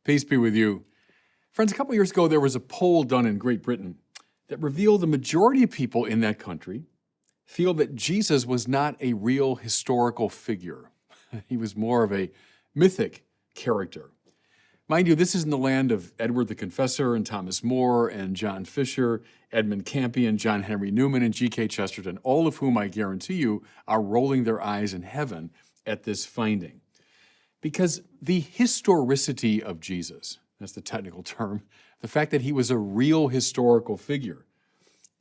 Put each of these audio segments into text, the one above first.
Peace be with you. Friends, a couple years ago, there was a poll done in Great Britain that revealed the majority of people in that country feel that Jesus was not a real historical figure. He was more of a mythic character. Mind you, this is in the land of Edward the Confessor and Thomas More and John Fisher, Edmund Campion, John Henry Newman, and G.K. Chesterton, all of whom I guarantee you are rolling their eyes in heaven at this finding. Because the historicity of Jesus, that's the technical term, the fact that he was a real historical figure,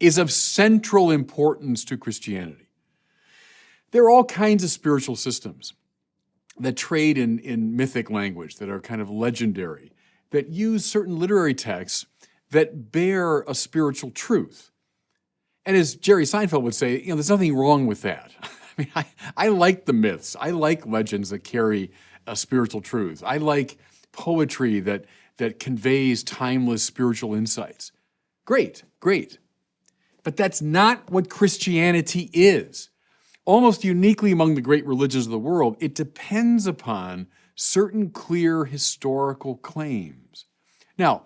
is of central importance to Christianity. There are all kinds of spiritual systems that trade in mythic language, that are kind of legendary, that use certain literary texts that bear a spiritual truth. And as Jerry Seinfeld would say, there's nothing wrong with that. I like the myths. I like legends that carry a spiritual truth. I like poetry that conveys timeless spiritual insights. Great. But that's not what Christianity is. Almost uniquely among the great religions of the world, it depends upon certain clear historical claims. Now,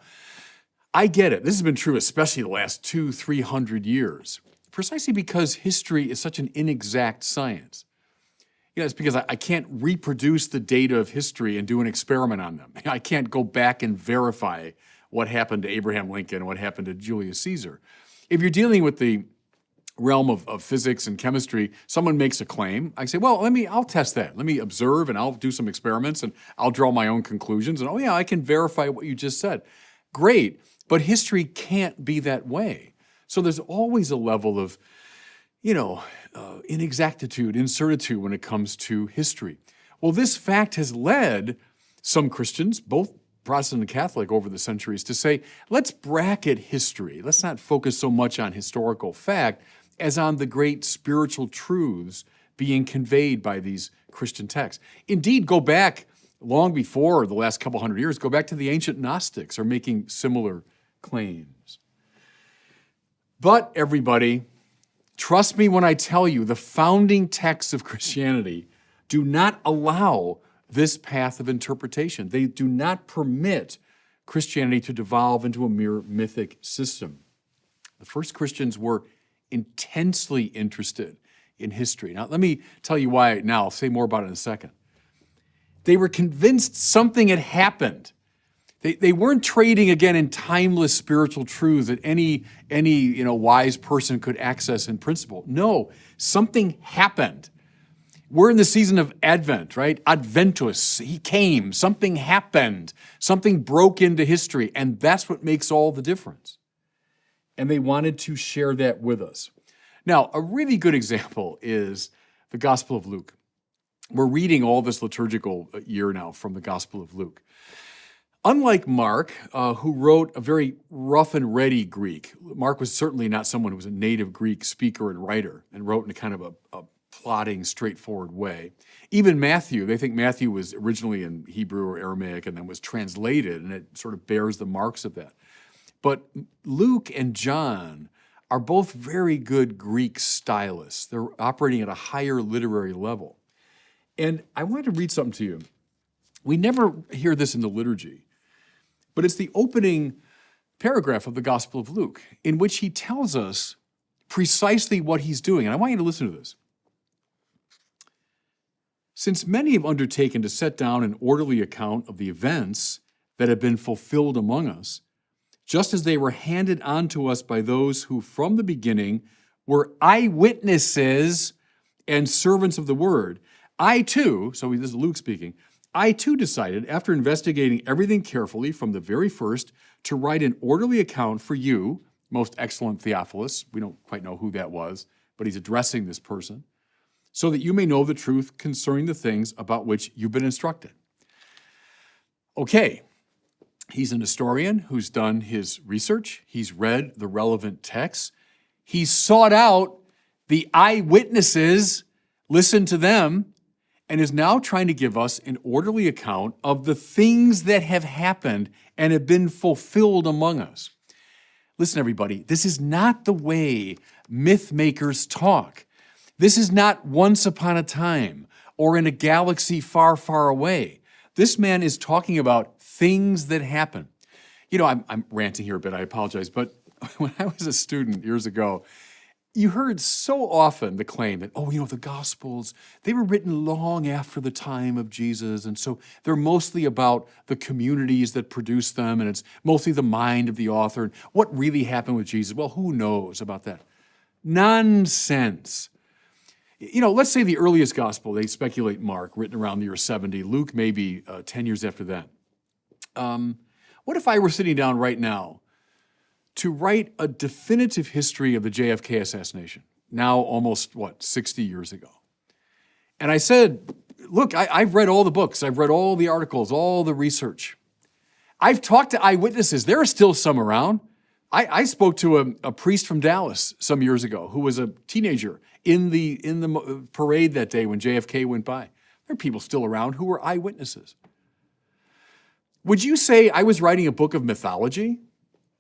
I get it. This has been true especially the last 200-300 years, precisely because history is such an inexact science. It's because I can't reproduce the data of history and do an experiment on them. I can't go back and verify what happened to Abraham Lincoln and what happened to Julius Caesar. If you're dealing with the realm of physics and chemistry, someone makes a claim, I say, well, I'll test that. Let me observe and I'll do some experiments and I'll draw my own conclusions and I can verify what you just said. Great, but history can't be that way. So there's always a level of, inexactitude, incertitude when it comes to history. Well, this fact has led some Christians, both Protestant and Catholic over the centuries, to say, let's bracket history. Let's not focus so much on historical fact as on the great spiritual truths being conveyed by these Christian texts. Indeed, go back long before the last couple hundred years, go back to the ancient Gnostics are making similar claims. But everybody, trust me when I tell you, the founding texts of Christianity do not allow this path of interpretation. They do not permit Christianity to devolve into a mere mythic system. The first Christians were intensely interested in history. Now, let me tell you why now. I'll say more about it in a second. They were convinced something had happened. They weren't trading again in timeless spiritual truths that any wise person could access in principle. No, something happened. We're in the season of Advent, right? Adventus, he came, something happened, something broke into history, and that's what makes all the difference. And they wanted to share that with us. Now, a really good example is the Gospel of Luke. We're reading all this liturgical year now from the Gospel of Luke. Unlike Mark, who wrote a very rough and ready Greek, Mark was certainly not someone who was a native Greek speaker and writer and wrote in a kind of a plodding, straightforward way. Even Matthew, they think Matthew was originally in Hebrew or Aramaic and then was translated, and it sort of bears the marks of that. But Luke and John are both very good Greek stylists. They're operating at a higher literary level. And I wanted to read something to you. We never hear this in the liturgy, but it's the opening paragraph of the Gospel of Luke, in which he tells us precisely what he's doing. And I want you to listen to this. Since many have undertaken to set down an orderly account of the events that have been fulfilled among us, just as they were handed on to us by those who from the beginning were eyewitnesses and servants of the word, I too, so this is Luke speaking, I too decided, after investigating everything carefully from the very first, to write an orderly account for you, most excellent Theophilus. We don't quite know who that was, but he's addressing this person, so that you may know the truth concerning the things about which you've been instructed. Okay, he's an historian who's done his research. He's read the relevant texts. He's sought out the eyewitnesses, listened to them, and is now trying to give us an orderly account of the things that have happened and have been fulfilled among us. Listen, everybody, this is not the way myth makers talk. This is not once upon a time or in a galaxy far, far away. This man is talking about things that happen. You know, I'm ranting here a bit, I apologize, but when I was a student years ago, you heard so often the claim that, oh, you know, the Gospels, they were written long after the time of Jesus, and so they're mostly about the communities that produced them, and it's mostly the mind of the author, and what really happened with Jesus. Well, who knows about that? Nonsense. You know, let's say the earliest Gospel, they speculate Mark, written around the year 70, Luke maybe 10 years after that. What if I were sitting down right now to write a definitive history of the JFK assassination, now almost, 60 years ago? And I said, look, I've read all the books, I've read all the articles, all the research. I've talked to eyewitnesses. There are still some around. I spoke to a priest from Dallas some years ago who was a teenager in the parade that day when JFK went by. There are people still around who were eyewitnesses. Would you say I was writing a book of mythology?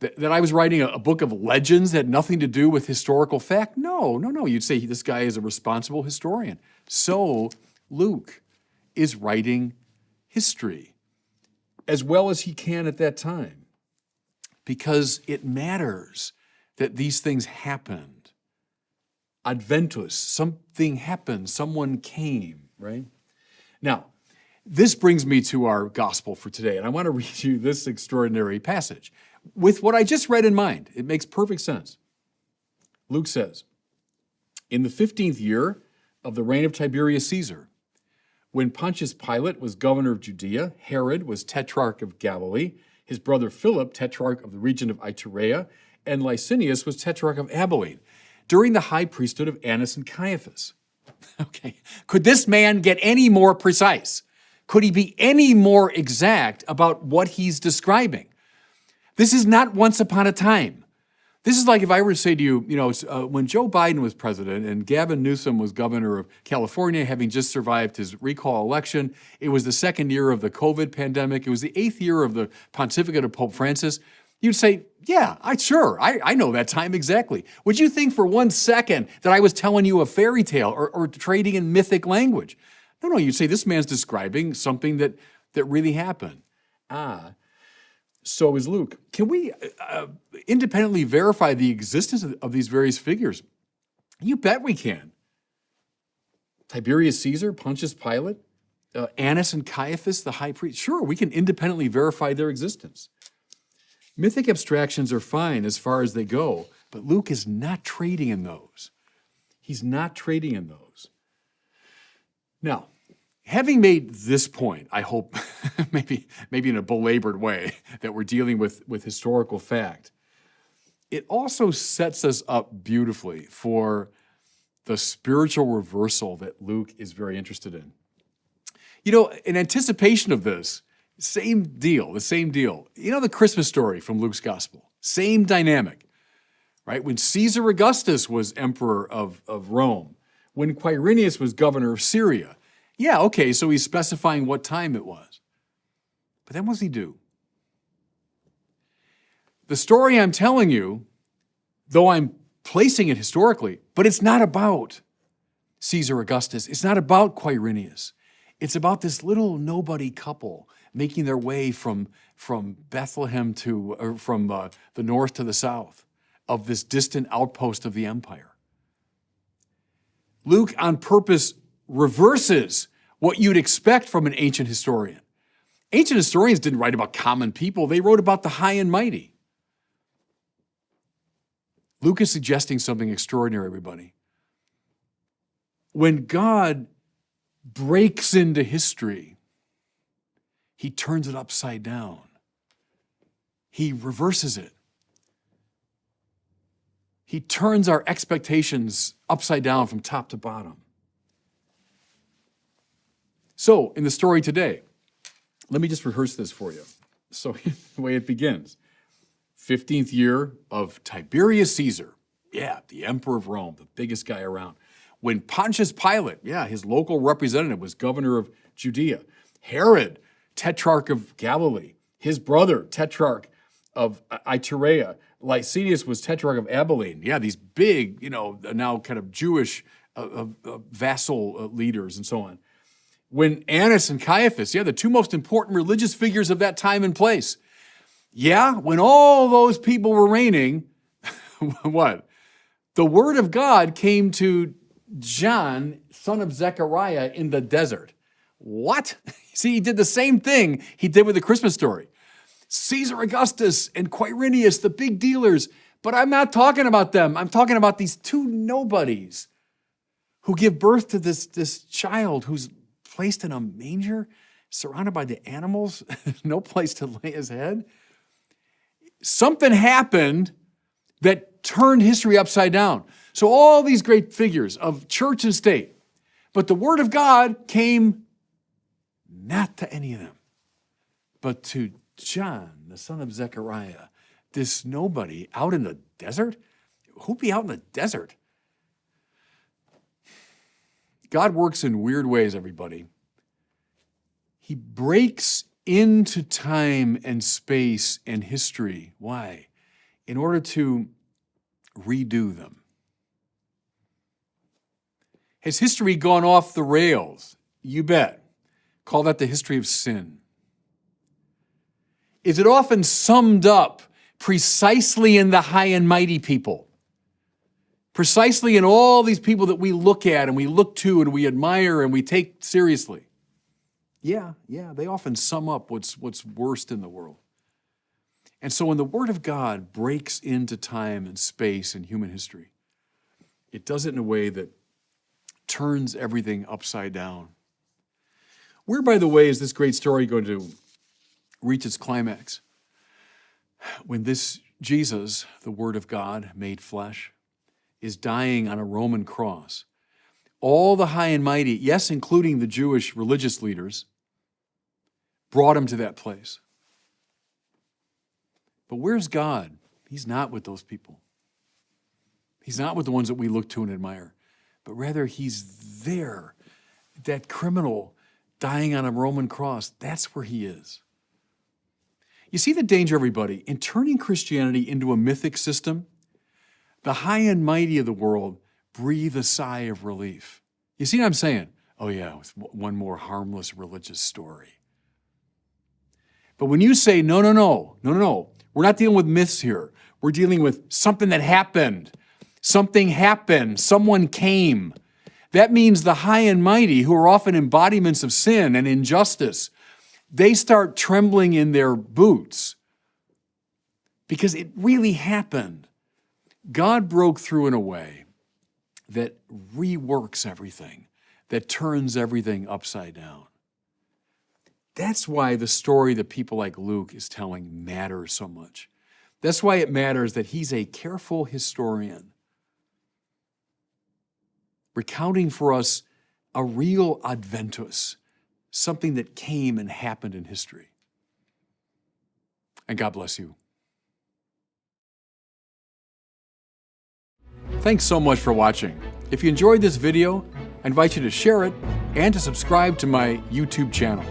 That I was writing a book of legends that had nothing to do with historical fact? No. You'd say this guy is a responsible historian. So Luke is writing history as well as he can at that time, because it matters that these things happened. Adventus, something happened, someone came, right? Now, this brings me to our gospel for today, and I want to read you this extraordinary passage. With what I just read in mind, it makes perfect sense. Luke says, in the 15th year of the reign of Tiberius Caesar, when Pontius Pilate was governor of Judea, Herod was tetrarch of Galilee, his brother Philip, tetrarch of the region of Iturea, and Licinius was tetrarch of Abilene, during the high priesthood of Annas and Caiaphas. Okay, could this man get any more precise? Could he be any more exact about what he's describing? This is not once upon a time. This is like if I were to say to you, when Joe Biden was president and Gavin Newsom was governor of California, having just survived his recall election, it was the second year of the COVID pandemic, it was the 8th year of the pontificate of Pope Francis, you'd say, yeah, I know that time exactly. Would you think for 1 second that I was telling you a fairy tale or trading in mythic language? No, you'd say this man's describing something that really happened. So is Luke. Can we independently verify the existence of these various figures? You bet we can. Tiberius Caesar, Pontius Pilate, Annas and Caiaphas, the high priest. Sure, we can independently verify their existence. Mythic abstractions are fine as far as they go, but Luke is not trading in those. He's not trading in those. Now, having made this point, I hope, maybe in a belabored way, that we're dealing with historical fact, it also sets us up beautifully for the spiritual reversal that Luke is very interested in. You know, in anticipation of this, the same deal. You know the Christmas story from Luke's gospel, same dynamic, right? When Caesar Augustus was emperor of Rome, when Quirinius was governor of Syria, yeah, okay, so he's specifying what time it was. But then what does he do? The story I'm telling you, though I'm placing it historically, but it's not about Caesar Augustus. It's not about Quirinius. It's about this little nobody couple making their way from Bethlehem from the north to the south of this distant outpost of the empire. Luke, on purpose, reverses what you'd expect from an ancient historian. Ancient historians didn't write about common people. They wrote about the high and mighty. Luke is suggesting something extraordinary, everybody. When God breaks into history, he turns it upside down. He reverses it. He turns our expectations upside down from top to bottom. So, in the story today, let me just rehearse this for you. So, the way it begins, 15th year of Tiberius Caesar, the emperor of Rome, the biggest guy around. When Pontius Pilate, his local representative, was governor of Judea. Herod, tetrarch of Galilee. His brother, tetrarch of Iturea. Licinius was tetrarch of Abilene. These big, now kind of Jewish vassal leaders and so on. when Annas and Caiaphas, the two most important religious figures of that time and place, when all those people were reigning, what? The word of God came to John, son of Zechariah, in the desert. What? See, he did the same thing he did with the Christmas story. Caesar Augustus and Quirinius, the big dealers, but I'm not talking about them. I'm talking about these two nobodies who give birth to this child who's placed in a manger, surrounded by the animals, no place to lay his head. Something happened that turned history upside down. So all these great figures of church and state, but the word of God came not to any of them, but to John, the son of Zechariah, this nobody out in the desert. Who'd be out in the desert? God works in weird ways, everybody. He breaks into time and space and history. Why? In order to redo them. Has history gone off the rails? You bet. Call that the history of sin. Is it often summed up precisely in the high and mighty people? Precisely in all these people that we look at and we look to and we admire and we take seriously? Yeah, they often sum up what's worst in the world. And so when the Word of God breaks into time and space and human history, it does it in a way that turns everything upside down. Where, by the way, is this great story going to reach its climax? When this Jesus, the Word of God made flesh, is dying on a Roman cross. All the high and mighty, yes, including the Jewish religious leaders, brought him to that place. But where's God? He's not with those people. He's not with the ones that we look to and admire, but rather he's there. That criminal dying on a Roman cross, that's where he is. You see the danger, everybody, in turning Christianity into a mythic system? The high and mighty of the world breathe a sigh of relief. You see what I'm saying? Oh yeah, it's one more harmless religious story. But when you say, no, we're not dealing with myths here. We're dealing with something that happened. Something happened. Someone came. That means the high and mighty, who are often embodiments of sin and injustice, they start trembling in their boots because it really happened. God broke through in a way that reworks everything, that turns everything upside down. That's why the story that people like Luke is telling matters so much. That's why it matters that he's a careful historian, recounting for us a real adventus, something that came and happened in history. And God bless you. Thanks so much for watching. If you enjoyed this video, I invite you to share it and to subscribe to my YouTube channel.